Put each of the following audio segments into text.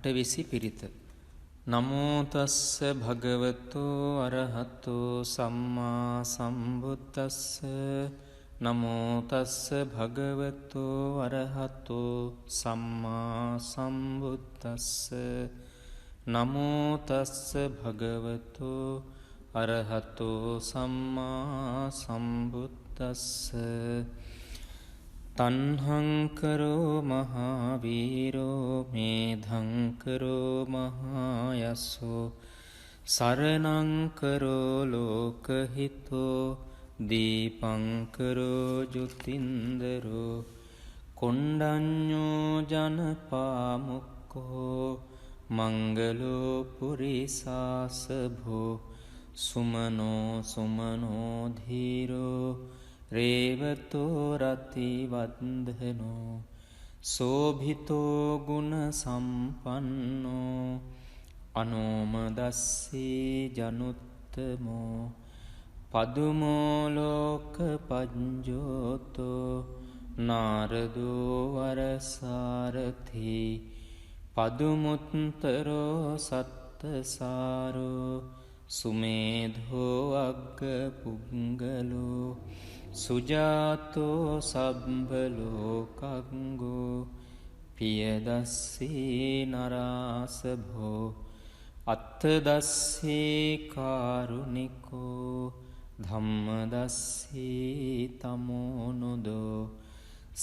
අටවිසි පිරිත. නමෝ තස්ස භගවතු අරහතු සම්මා සම්බුද්දස්ස. නමෝ තස්ස භගවතු අරහතු සම්මා සම්බුද්දස්ස. නමෝ තස්ස භගවතු අරහතු සම්මා සම්බුද්දස්ස. තන්හංකරෝ මහාවීරෝ මේධංකරෝ මහායස්සෝ සරණංකරෝ ලෝකහිතෝ දීපංකරෝ ජුතින්දරෝ කොණ්ඩඤ්ඤෝ ජනපාමුක්කෝ මංගලෝ පුරිසාසභෝ සුමනෝ සුමනෝ ධීරෝ රේවතෝ රතිවන්දනෝ සෝභිතෝ ගුණ සම්පන්නෝ අනෝමදස්සී ජනුත්තමෝ පදුමෝ ලෝක පඤ්ජෝතෝ නාරදෝ වරසාරථි පදුමුත්තරෝ සත්තසාරෝ සුමේධෝ අග්ග පුංගලෝ සුජාතෝ සබ්බලෝකංගෝ පියදස්සී නරාසභෝ අත්තදස්සී කාරුණිකෝ ධම්මදස්සී තමෝනුදෝ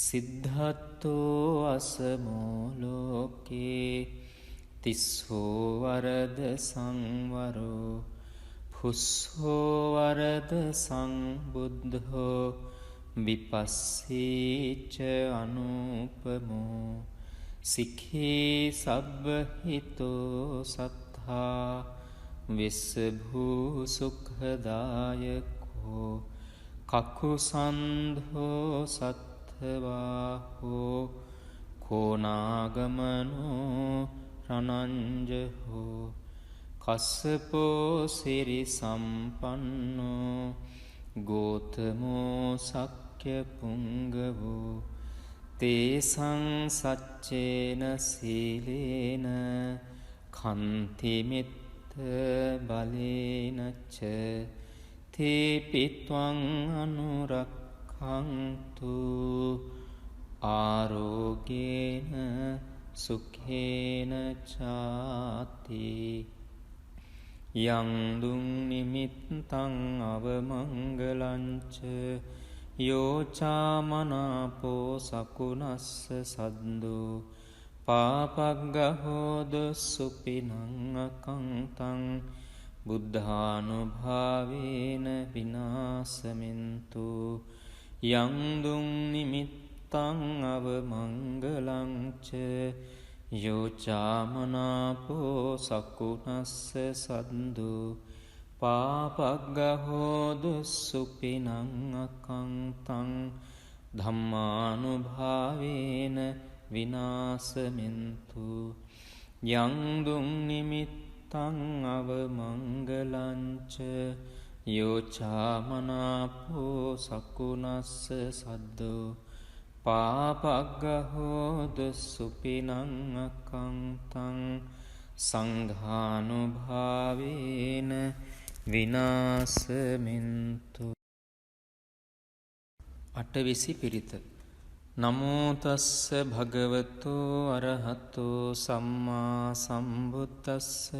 සිද්ධත්තෝ අසමෝ ලෝකේ තිස්සෝ වරද සංවරෝ පුස්සෝ වරද සංබුද්ධෝ විපස්සීච අනුපමෝ සික්ඛී සබ්බහිතෝ සත්තා විස්සභූ සුඛදායකෝ කකුසන්ධෝ සත්තවාහෝ කෝනාගමනෝ රණංජහෝ කස්සපෝ සිරි සම්පන්නෝ ගෝතමෝ සක්්‍ය පුංගවෝ තේසං සච්චේන සීලේන කන්තිමිත්ත බලේනච්ච තේපිත්වං අනුරක්ඛන්තු ආරෝගේන සුඛේන චාති. යං දුං නිමිත්තං අවමංගලංච යෝචාමනාපෝ සකුණස්ස සද්දෝ පාපග්ගහෝද සුපිනං අකංතං බුද්ධානුභාවේන විනාසමින්තු. යං දුං නිමිත්තං අවමංගලංච යෝචාමනාපෝ සකුණස්ස සද්දෝ පාපග්ගහෝද සුපිනං අකංතං ධම්මානුභාවේන විනාසමින්තු. යං දුං නිමිත්තං අවමංගලංච යෝචාමනාපෝ සකුණස්ස සද්දෝ පාපග්ගහෝද සුපිනං අකංතං සංඝානුභාවේන විනාසමින්තු. අටවිසි පිරිත. නමෝ තස්ස භගවතු අරහතු සම්මා සම්බුද්දස්ස.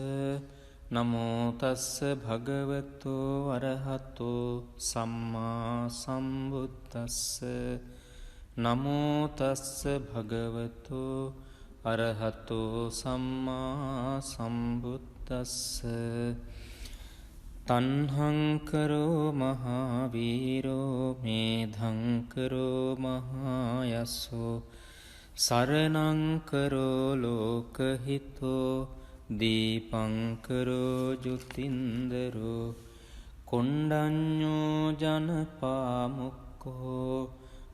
නමෝ තස්ස භගවතු අරහතු සම්මා සම්බුද්දස්ස. නමෝ තස්ස භගවතු අරහතු සම්මා සම්බුද්දස්ස. තන්හංකරෝ මහාවීරෝ මේධංකරෝ මහායස්සෝ සරණංකරෝ ලෝකහිතෝ දීපංකරෝ ජුතින්දරෝ කොණ්ඩඤ්ඤෝ ජනපාමුක්කෝ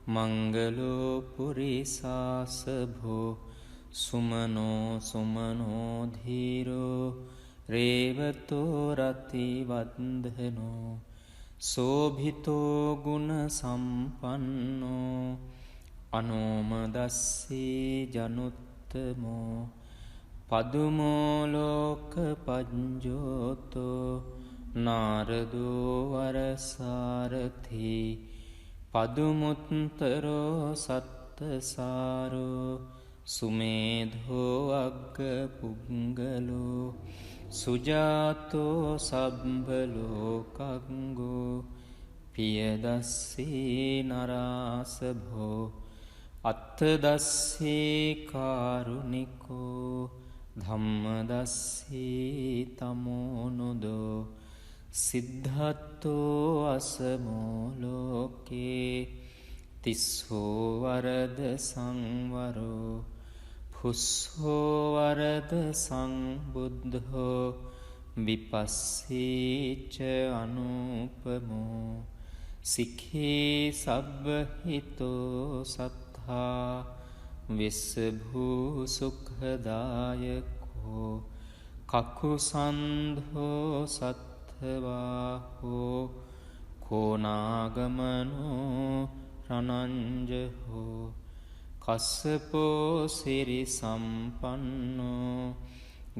මංගලෝ පුරිසාසභෝ සුමනෝ සුමනෝ ධීරෝ රේවතෝ රතිවන්දනෝ සෝභිතෝ ගුණ සම්පන්නෝ අනෝමදස්සී ජනුත්තමෝ පදුමෝලෝක පජ්ජෝතෝ නාරදෝ වරසාරති පදුමුත්තරෝ සත්තසාරෝ සුමේධෝ අග්ග පුංගලෝ සුජාතෝ සබ්බලෝකංගෝ පියදස්සී නරාසභෝ අත්තදස්සී කාරුණිකෝ ධම්මදස්සී තමෝනුදෝ සිද්ධත්තෝ අසමෝලෝකේ තිස්සෝ වරද සංවරෝ පුස්සෝ වරද සංබුද්ධෝ විපස්සීච අනුපමෝ සික්ඛී සබ්බහිතෝ සත්තා විස්සභූ සුඛදායකෝ කකුසන්ධෝ සත්ථවාහෝ කෝනාගමනෝ රනංජහෝ කස්සපෝ සිරි සම්පන්නෝ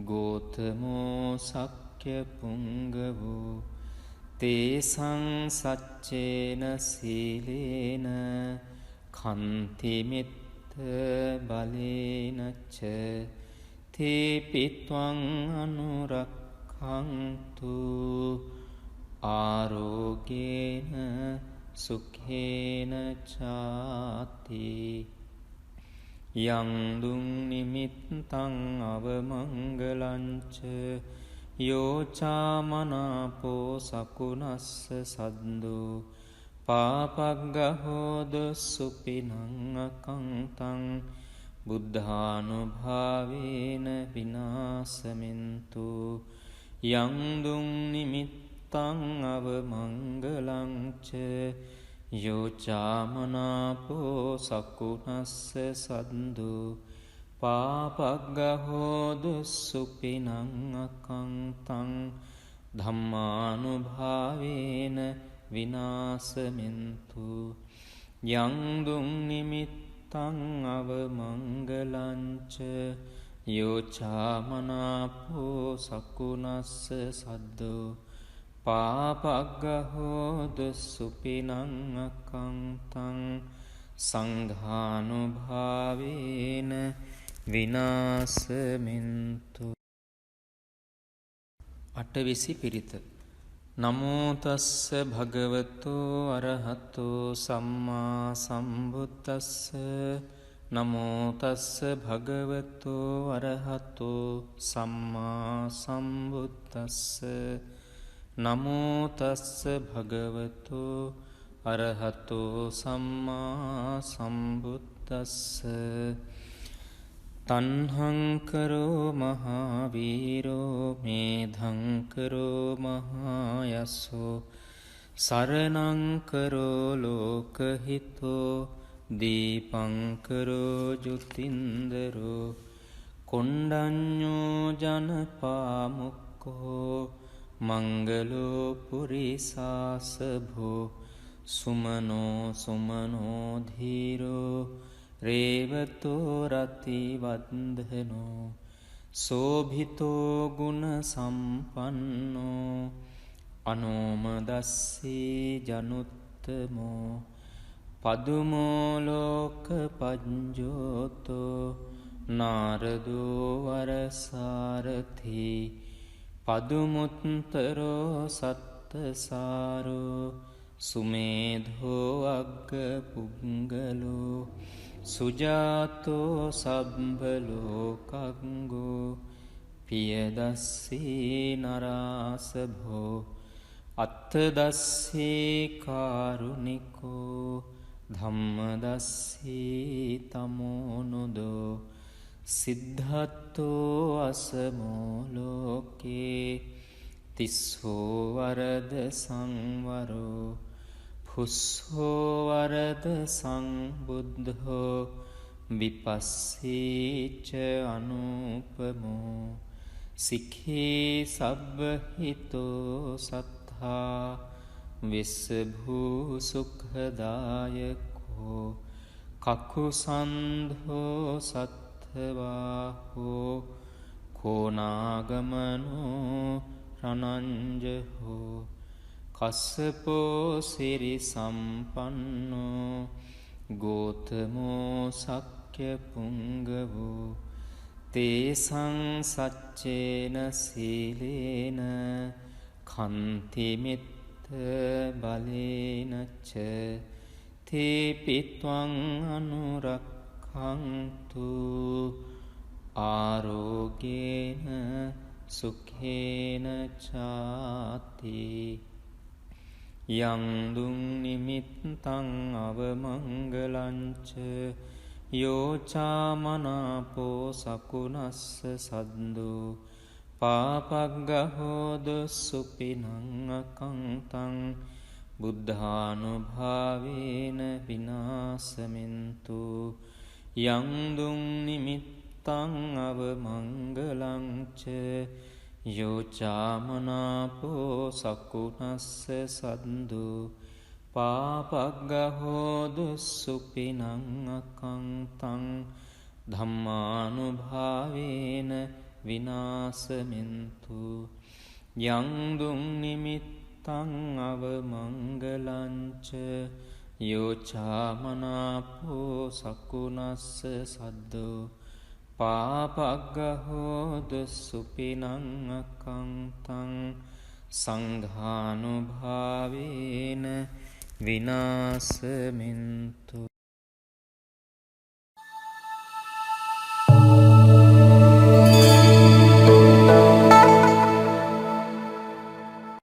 ගෝතමෝ සක්්‍ය පුංගවෝ තේසං සච්චේන සීලේන කන්තිමිත්ත බලේනච්ච තේපිත්වං අනුරක්ඛන්තු ආරෝගේන සුඛේන චාති යං දුං නිමිත්තං අවමංගලංච යෝචාමනාපෝ සකුණස්ස සද්දෝ පාපග්ගහෝද සුපිනං අකංතං බුද්ධානුභාවේන විනාසමින්තු යං දුං නිමිත්තං අවමංගලංච යෝචාමනාපෝ සකුණස්ස සද්දෝ පාපග්ගහෝදු සුපිනං අකංතං ධම්මානුභාවේන විනාසමින්තු යං දුං නිමිත්තං අවමංගලංච යෝචාමනාපෝ සකුණස්ස සද්දෝ පාපග්ගහෝදු සුපිනං අකංතං සංඝානුභාවේන විනාසමින්තු. අටවිසි පිරිත. නමෝ තස්ස භගවතෝ අරහතෝ සම්මා සම්බුද්දස්ස. නමෝ තස්ස භගවතෝ අරහතෝ සම්මා සම්බුද්දස්ස. නමෝ තස්ස භගවතෝ අරහතෝ සම්මා සම්බුද්දස්ස. තණ්හංකරෝ මහාවීරෝ මේධංකරෝ මහායස්සෝ සරණංකරෝ ලෝකහිතෝ දීපංකරෝ ජුතින්දරෝ කොණ්ඩඤ්ඤෝ ජනපාමුක්ඛෝ මංගලෝ පුරිසාසභෝ සුමනෝ සුමනෝ ධීරෝ රේවතෝ රති වන්දනෝ සෝභිතෝ ගුණ සම්පන්නෝ අනෝමදස්සී ජනුත්තමෝ පදුමෝලෝක පජ්ජෝතෝ නාරදෝ වරසාරති පදුමුත්තරෝ සත්තසාරෝ සුමේධෝ අග්ග පුංගලෝ සුජාතෝ සබ්බලෝකංගෝ පියදස්සී නරාසභෝ අත්තදස්සී කාරුණිකෝ ධම්මදස්සී තමෝනුදෝ සිද්ධත්තෝ අසමෝලෝකේ තිස්සෝ වරද සංවරෝ පුස්සෝ වරද සංබුද්ධෝ විපස්සීච අනුපමෝ සික්ඛී සබ්බහිතෝ සත්තා විස්සභූ සුඛදායකෝ කකුසන්ධෝ සත්ථවාහෝ කෝනාගමනෝ රනංජහෝ කස්සපෝ සිරි සම්පන්නෝ ගෝතමෝ සක්්‍ය පුංගවෝ තේසං සච්චේන සීලේන කන්තිමිත්ත බලේනච්ච තේපිත්වං අනුරක්ඛන්තු ආරෝගේන සුඛේන චාති යං දුං නිමිත්තං අවමංගලංච යෝචාමනාපෝ සකුනස්ස සද්දෝ පාපග්ගහෝද සුපිනං අකංතං බුද්ධානුභාවේන විනාසමින්තු යං දුං නිමිත්තං අවමංගලංච යෝචාමනාපෝ සකුනස්ස සද්දෝ පාපග්ගහෝදු සුපිනං අකංතං ධම්මානුභාවේන විනාසමින්තු යං දුං නිමිත්තං අවමංගලංච යෝචාමනාපෝ සකුනස්ස සද්දෝ පාපග්ගහෝදු සුපිනං අකංතං සංඝානුභාවේන විනාසමින්තු